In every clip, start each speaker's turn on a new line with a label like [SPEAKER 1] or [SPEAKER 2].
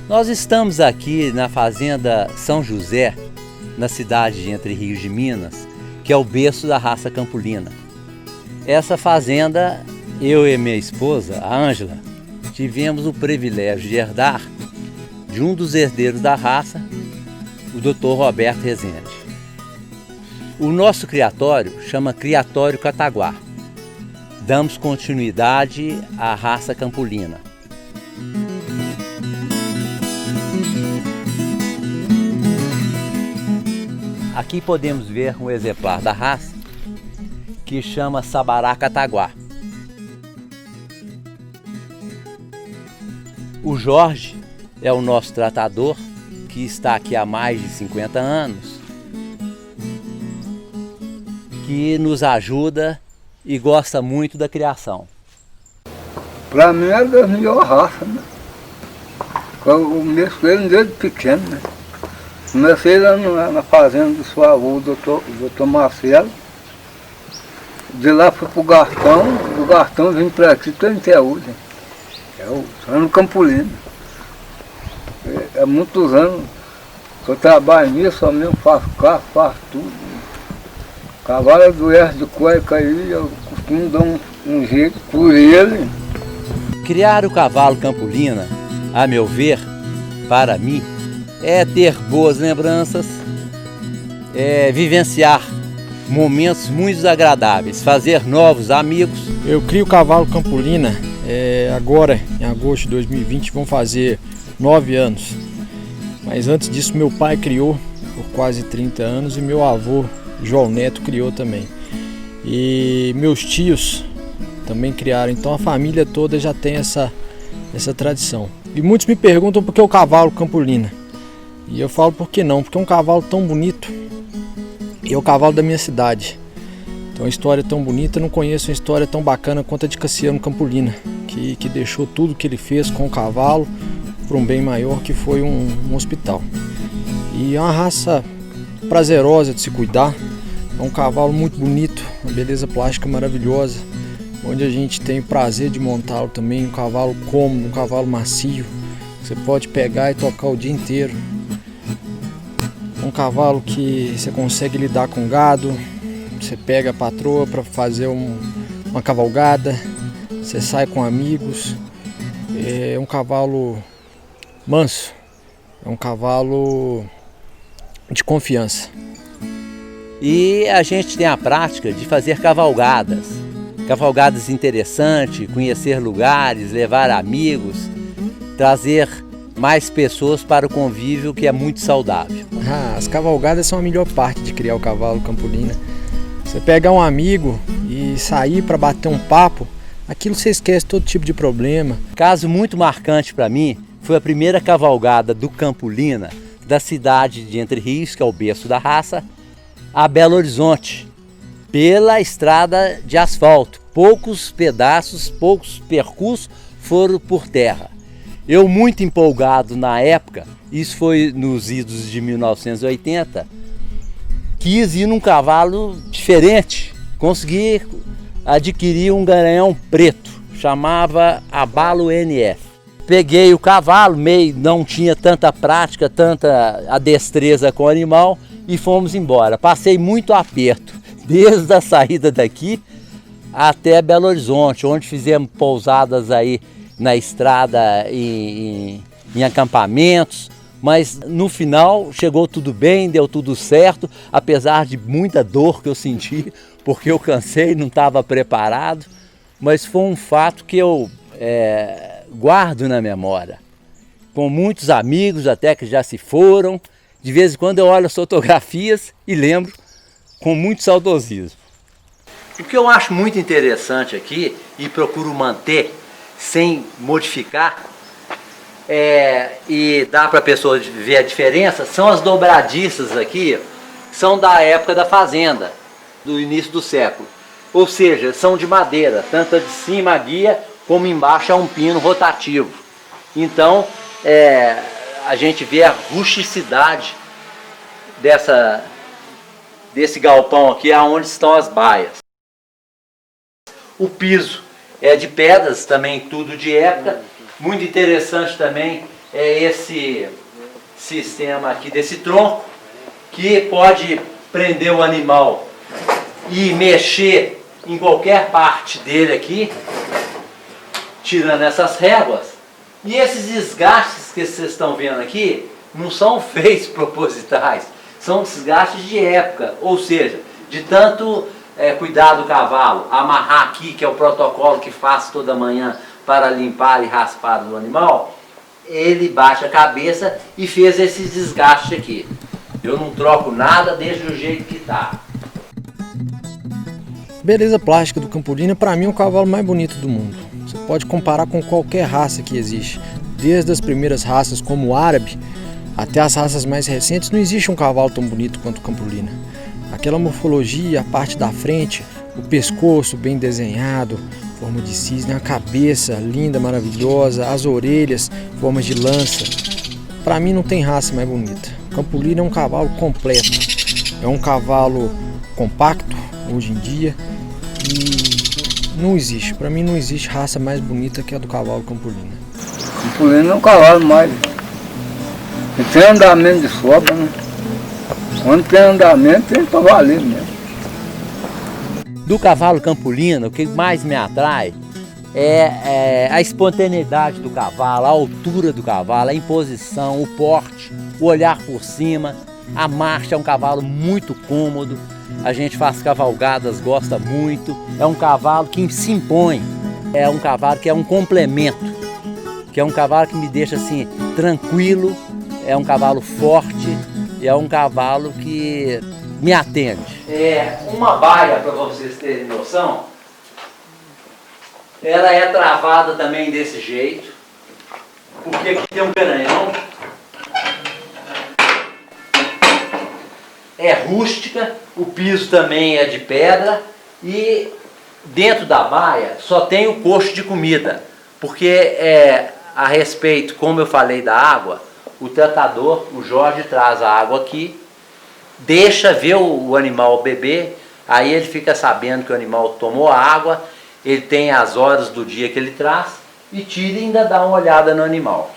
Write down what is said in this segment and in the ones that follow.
[SPEAKER 1] Nós estamos aqui na fazenda São José, na cidade de Entre Rios de Minas, que é o berço da raça Campolina. Essa fazenda, eu e minha esposa, a Ângela, tivemos o privilégio de herdar de um dos herdeiros da raça, o Dr. Roberto Rezende. O nosso criatório chama Criatório Cataguá. Damos continuidade à raça Campolina. Aqui podemos ver um exemplar da raça que chama Sabará Cataguá. O Jorge é o nosso tratador, que está aqui há mais de 50 anos, que nos ajuda e gosta muito da criação.
[SPEAKER 2] Para mim é das melhores raças, né? Eu comecei com ele desde pequeno, né? Comecei lá na fazenda do seu avô, o doutor Marcelo. De lá fui pro Gastão, do Gastão vim para aqui, estou até hoje. Sou no Campolina. Há muitos anos que eu trabalho nisso, só mesmo faço carro, faço tudo. Cavalo adoece de cueca aí, eu costumo dar um jeito por ele.
[SPEAKER 1] Criar o cavalo Campolina, a meu ver, para mim, é ter boas lembranças, é vivenciar momentos muito agradáveis, fazer novos amigos.
[SPEAKER 3] Eu crio o cavalo Campolina agora, em agosto de 2020, vão fazer 9 anos. Mas antes disso, meu pai criou por quase 30 anos e meu avô, João Neto, criou também. E meus tios também criaram, então a família toda já tem essa tradição. E muitos me perguntam por que o cavalo Campolina. E eu falo por que não, porque é um cavalo tão bonito e é o cavalo da minha cidade. Então a história é tão bonita, eu não conheço uma história tão bacana quanto a de Cassiano Campolina, que deixou tudo que ele fez com o cavalo para um bem maior, que foi um hospital. E é uma raça prazerosa de se cuidar, é um cavalo muito bonito, uma beleza plástica maravilhosa, onde a gente tem o prazer de montá-lo também, um cavalo cômodo, um cavalo macio, você pode pegar e tocar o dia inteiro. Um cavalo que você consegue lidar com gado, você pega a patroa para fazer uma cavalgada, você sai com amigos, é um cavalo manso, é um cavalo de confiança.
[SPEAKER 1] E a gente tem a prática de fazer cavalgadas interessantes, conhecer lugares, levar amigos, trazer mais pessoas para o convívio, que é muito saudável.
[SPEAKER 3] As cavalgadas são a melhor parte de criar o cavalo Campolina. Você pegar um amigo e sair para bater um papo, aquilo você esquece todo tipo de problema.
[SPEAKER 1] Caso muito marcante para mim foi a primeira cavalgada do Campolina, da cidade de Entre Rios, que é o berço da raça, a Belo Horizonte, pela estrada de asfalto. Poucos pedaços, poucos percursos foram por terra. Eu, muito empolgado na época, isso foi nos idos de 1980, quis ir num cavalo diferente. Consegui adquirir um garanhão preto, chamava Abalo NF. Peguei o cavalo, não tinha tanta prática, tanta adestreza com o animal e fomos embora. Passei muito aperto, desde a saída daqui até Belo Horizonte, onde fizemos pousadas aí na estrada, em acampamentos, mas no final chegou tudo bem, deu tudo certo, apesar de muita dor que eu senti, porque eu cansei, não estava preparado, mas foi um fato que eu guardo na memória, com muitos amigos até que já se foram. De vez em quando eu olho as fotografias e lembro com muito saudosismo. O que eu acho muito interessante aqui e procuro manter sem modificar e dá para a pessoa ver a diferença, são as dobradiças aqui, são da época da fazenda, do início do século. Ou seja, são de madeira, tanto a de cima a guia, como embaixo é um pino rotativo. Então, a gente vê a rusticidade desse galpão aqui, aonde estão as baias. O piso é de pedras, também tudo de época. Muito interessante também é esse sistema aqui desse tronco, que pode prender o animal e mexer em qualquer parte dele aqui, tirando essas réguas. E esses desgastes que vocês estão vendo aqui não são feitos propositais, são desgastes de época, ou seja, de tanto cuidar do cavalo, amarrar aqui, que é o protocolo que faço toda manhã para limpar e raspar do animal, ele bate a cabeça e fez esse desgaste aqui. Eu não troco nada, deixo do jeito que está.
[SPEAKER 3] Beleza plástica do Campolina, para mim, é o cavalo mais bonito do mundo. Você pode comparar com qualquer raça que existe. Desde as primeiras raças, como o árabe, até as raças mais recentes, não existe um cavalo tão bonito quanto o Campolina. Aquela morfologia, a parte da frente, o pescoço bem desenhado, forma de cisne, a cabeça linda, maravilhosa, as orelhas, formas de lança. Para mim não tem raça mais bonita. O Campolina é um cavalo completo. É um cavalo compacto hoje em dia e não existe. Para mim não existe raça mais bonita que a do cavalo Campolina.
[SPEAKER 2] Campolina é um cavalo mais. E tem andamento de sobra, né? Quando tem andamento, tem para valer mesmo.
[SPEAKER 1] Do cavalo Campolina, o que mais me atrai é a espontaneidade do cavalo, a altura do cavalo, a imposição, o porte, o olhar por cima. A marcha é um cavalo muito cômodo, a gente faz cavalgadas, gosta muito. É um cavalo que se impõe, é um cavalo que é um complemento, que é um cavalo que me deixa assim tranquilo, é um cavalo forte, e é um cavalo que me atende. Uma baia, para vocês terem noção, ela é travada também desse jeito, porque aqui tem um garanhão, é rústica, o piso também é de pedra e dentro da baia só tem o coxo de comida, porque a respeito, como eu falei da água, o tratador, o Jorge, traz a água aqui, deixa ver o animal beber, aí ele fica sabendo que o animal tomou água, ele tem as horas do dia que ele traz, e tira e ainda dá uma olhada no animal.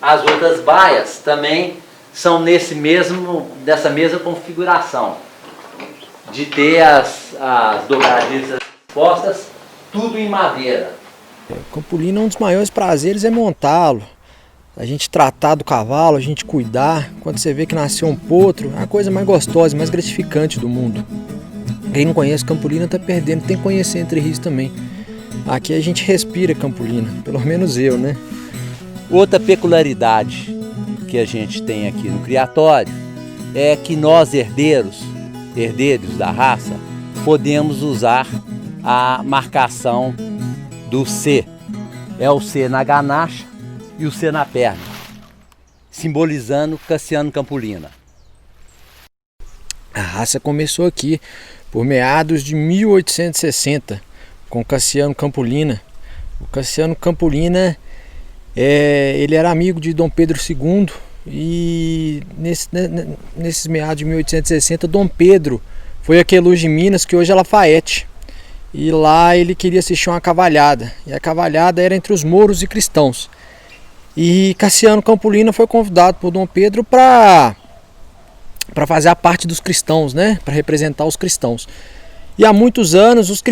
[SPEAKER 1] As outras baias também são dessa mesma configuração, de ter as dobradiças postas, tudo em madeira.
[SPEAKER 3] O Campolina, um dos maiores prazeres é montá-lo. A gente tratar do cavalo, a gente cuidar. Quando você vê que nasceu um potro, é a coisa mais gostosa, mais gratificante do mundo. Quem não conhece Campolina está perdendo, tem que conhecer Entre Rios também. Aqui a gente respira Campolina, pelo menos eu, né?
[SPEAKER 1] Outra peculiaridade que a gente tem aqui no criatório é que nós herdeiros da raça, podemos usar a marcação do C. É o C na ganacha e o C na perna, simbolizando Cassiano Campolina.
[SPEAKER 3] A raça começou aqui por meados de 1860 com Cassiano Campolina. O Cassiano Campolina ele era amigo de Dom Pedro II e nesses meados de 1860 Dom Pedro foi a Queluz de Minas, que hoje é Lafayette. E lá ele queria assistir uma cavalhada, e a cavalhada era entre os mouros e cristãos. E Cassiano Campolina foi convidado por Dom Pedro para fazer a parte dos cristãos, né? Para representar os cristãos. E há muitos anos os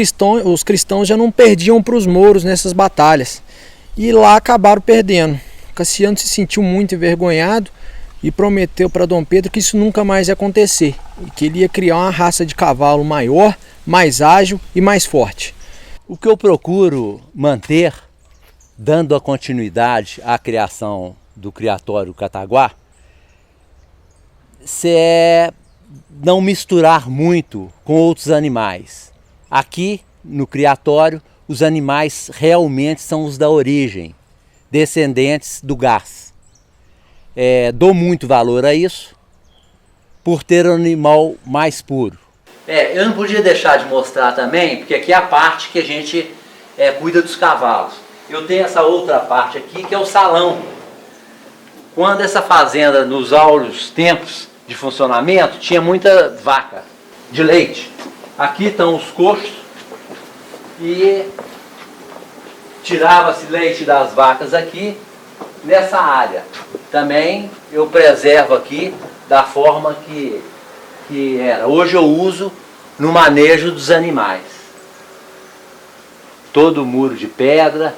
[SPEAKER 3] cristãos já não perdiam para os mouros nessas batalhas. E lá acabaram perdendo. Cassiano se sentiu muito envergonhado e prometeu para Dom Pedro que isso nunca mais ia acontecer, e que ele ia criar uma raça de cavalo maior, mais ágil e mais forte.
[SPEAKER 1] O que eu procuro manter, dando a continuidade à criação do criatório Cataguá, é não misturar muito com outros animais. Aqui no criatório, os animais realmente são os da origem, descendentes do gás. Dou muito valor a isso, por ter um animal mais puro. Eu não podia deixar de mostrar também, porque aqui é a parte que a gente cuida dos cavalos. Eu tenho essa outra parte aqui, que é o salão. Quando essa fazenda, nos áureos tempos de funcionamento, tinha muita vaca de leite. Aqui estão os coxos e tirava-se leite das vacas aqui nessa área. Também eu preservo aqui da forma que era. Hoje eu uso no manejo dos animais. Todo o muro de pedra,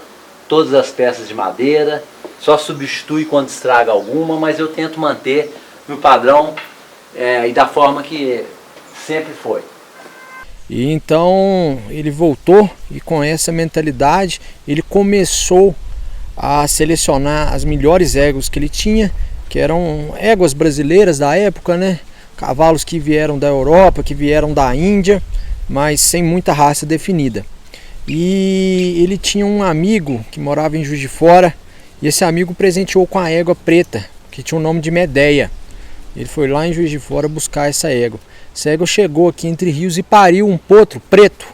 [SPEAKER 1] todas as peças de madeira, só substitui quando estraga alguma, mas eu tento manter no padrão e da forma que sempre foi.
[SPEAKER 3] E então ele voltou e com essa mentalidade ele começou a selecionar as melhores éguas que ele tinha, que eram éguas brasileiras da época, né? Cavalos que vieram da Europa, que vieram da Índia, mas sem muita raça definida. E ele tinha um amigo que morava em Juiz de Fora, e esse amigo presenteou com a égua preta, que tinha o nome de Medeia. Ele foi lá em Juiz de Fora buscar essa égua. Essa égua chegou aqui Entre Rios e pariu um potro preto.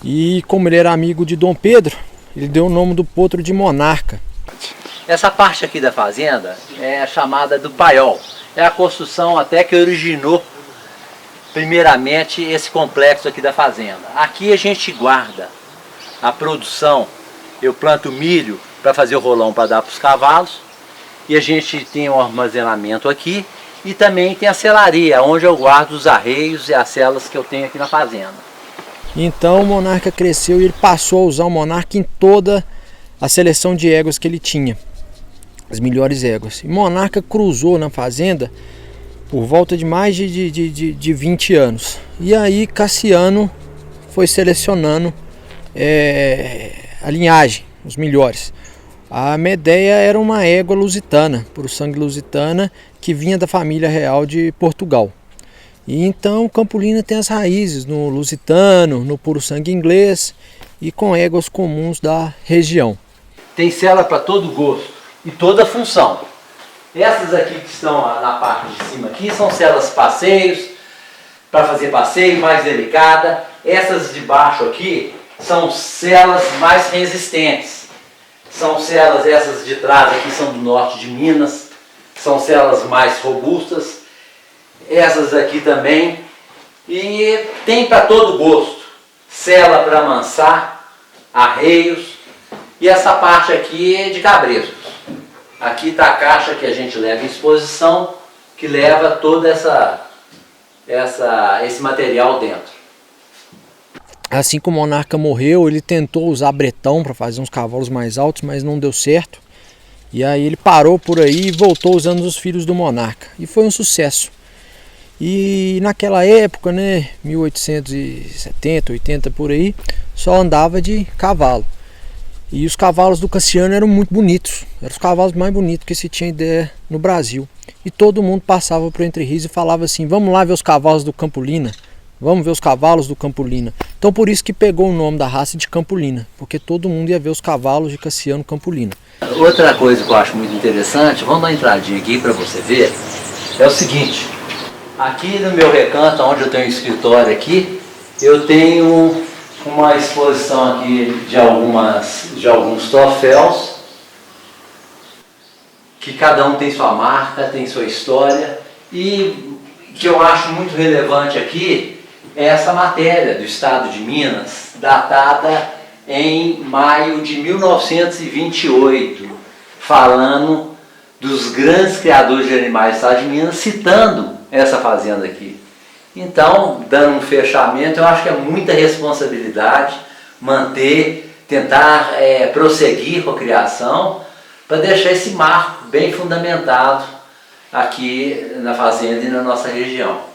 [SPEAKER 3] E como ele era amigo de Dom Pedro, ele deu o nome do potro de Monarca.
[SPEAKER 1] Essa parte aqui da fazenda é chamada do paiol. É a construção até que originou primeiramente esse complexo aqui da fazenda. Aqui a gente guarda a produção. Eu planto milho para fazer o rolão para dar para os cavalos. E a gente tem um armazenamento aqui. E também tem a selaria, onde eu guardo os arreios e as celas que eu tenho aqui na fazenda.
[SPEAKER 3] Então o Monarca cresceu e ele passou a usar o Monarca em toda a seleção de éguas que ele tinha. As melhores éguas. E Monarca cruzou na fazenda por volta de mais de 20 anos. E aí Cassiano foi selecionando a linhagem, os melhores. A Medeia era uma égua lusitana, por sangue lusitana, que vinha da família real de Portugal. E então Campolina tem as raízes no lusitano, no puro sangue inglês e com éguas comuns da região.
[SPEAKER 1] Tem cela para todo gosto e toda função. Essas aqui que estão na parte de cima aqui são celas passeios, para fazer passeio mais delicada. Essas de baixo aqui são celas mais resistentes. São celas, essas de trás aqui são do norte de Minas, são celas mais robustas. Essas aqui também. E tem para todo gosto. Cela para amansar, arreios. E essa parte aqui é de cabrestos. Aqui está a caixa que a gente leva em exposição, que leva todo esse material dentro.
[SPEAKER 3] Assim que o Monarca morreu, ele tentou usar bretão para fazer uns cavalos mais altos, mas não deu certo. E aí ele parou por aí e voltou usando os filhos do Monarca. E foi um sucesso. E naquela época, né, 1870, 80 por aí, só andava de cavalo. E os cavalos do Cassiano eram muito bonitos. Eram os cavalos mais bonitos que se tinha ideia no Brasil. E todo mundo passava por Entre Rios e falava assim: vamos lá ver os cavalos do Campolina. Vamos ver os cavalos do Campolina. Então por isso que pegou o nome da raça de Campolina, porque todo mundo ia ver os cavalos de Cassiano Campolina.
[SPEAKER 1] Outra coisa que eu acho muito interessante, vamos dar uma entradinha aqui para você ver, é o seguinte. Aqui no meu recanto, onde eu tenho um escritório aqui, eu tenho uma exposição aqui de alguns troféus, que cada um tem sua marca, tem sua história, e que eu acho muito relevante aqui é essa matéria do Estado de Minas, datada em maio de 1928, falando dos grandes criadores de animais do Estado de Minas, citando essa fazenda aqui. Então, dando um fechamento, eu acho que é muita responsabilidade manter, tentar prosseguir com a criação, para deixar esse marco bem fundamentado aqui na fazenda e na nossa região.